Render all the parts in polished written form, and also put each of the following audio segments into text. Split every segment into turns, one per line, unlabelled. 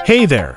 Hey there,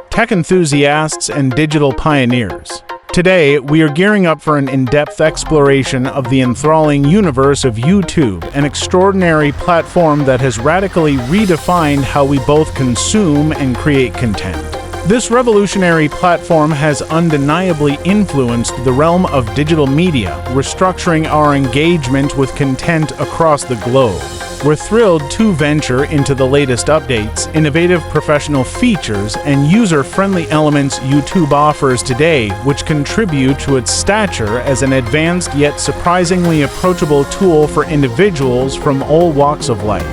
tech enthusiasts and digital pioneers. Today, we are gearing up for an in-depth exploration of the enthralling universe of YouTube, an extraordinary platform that has radically redefined how we both consume and create content. This revolutionary platform has undeniably influenced the realm of digital media, restructuring our engagement with content across the globe. We're thrilled to venture into the latest updates, innovative professional features, and user-friendly elements YouTube offers today, which contribute to its stature as an advanced yet surprisingly approachable tool for individuals from all walks of life.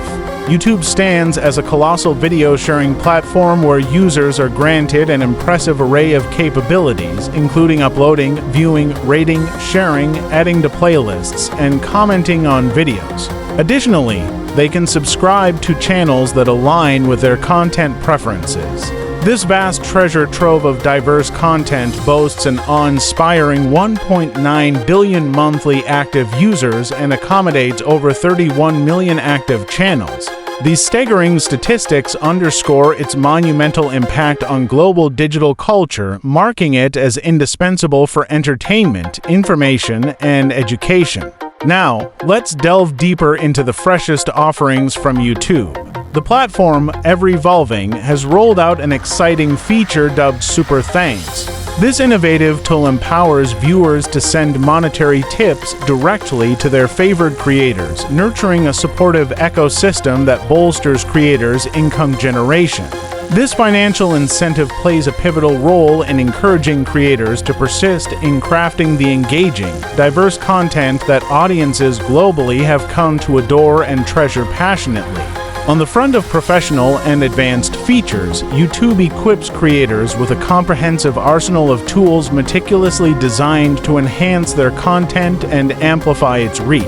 YouTube stands as a colossal video-sharing platform where users are granted an impressive array of capabilities, including uploading, viewing, rating, sharing, adding to playlists, and commenting on videos. Additionally, they can subscribe to channels that align with their content preferences. This vast treasure trove of diverse content boasts an awe-inspiring 1.9 billion monthly active users and accommodates over 31 million active channels. These staggering statistics underscore its monumental impact on global digital culture, marking it as indispensable for entertainment, information, and education. Now, let's delve deeper into the freshest offerings from YouTube. The platform, ever-evolving, has rolled out an exciting feature dubbed Super Thanks. This innovative tool empowers viewers to send monetary tips directly to their favored creators, nurturing a supportive ecosystem that bolsters creators' income generation. This financial incentive plays a pivotal role in encouraging creators to persist in crafting the engaging, diverse content that audiences globally have come to adore and treasure passionately. On the front of professional and advanced features, YouTube equips creators with a comprehensive arsenal of tools meticulously designed to enhance their content and amplify its reach.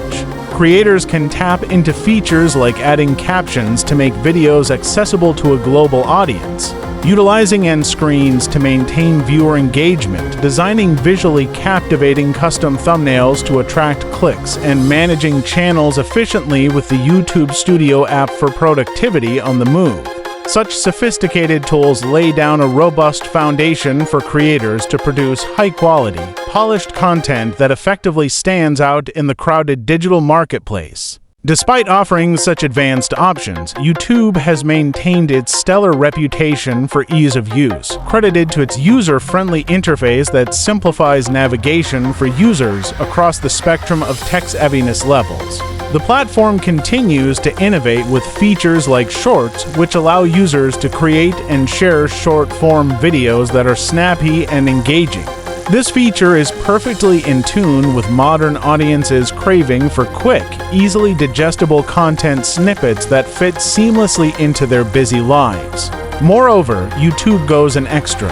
Creators can tap into features like adding captions to make videos accessible to a global audience, utilizing end screens to maintain viewer engagement, designing visually captivating custom thumbnails to attract clicks, and managing channels efficiently with the YouTube Studio app for productivity on the move. Such sophisticated tools lay down a robust foundation for creators to produce high-quality, polished content that effectively stands out in the crowded digital marketplace. Despite offering such advanced options, YouTube has maintained its stellar reputation for ease of use, credited to its user-friendly interface that simplifies navigation for users across the spectrum of tech-savviness levels. The platform continues to innovate with features like Shorts, which allow users to create and share short-form videos that are snappy and engaging. This feature is perfectly in tune with modern audiences' craving for quick, easily digestible content snippets that fit seamlessly into their busy lives. Moreover, YouTube goes an extra,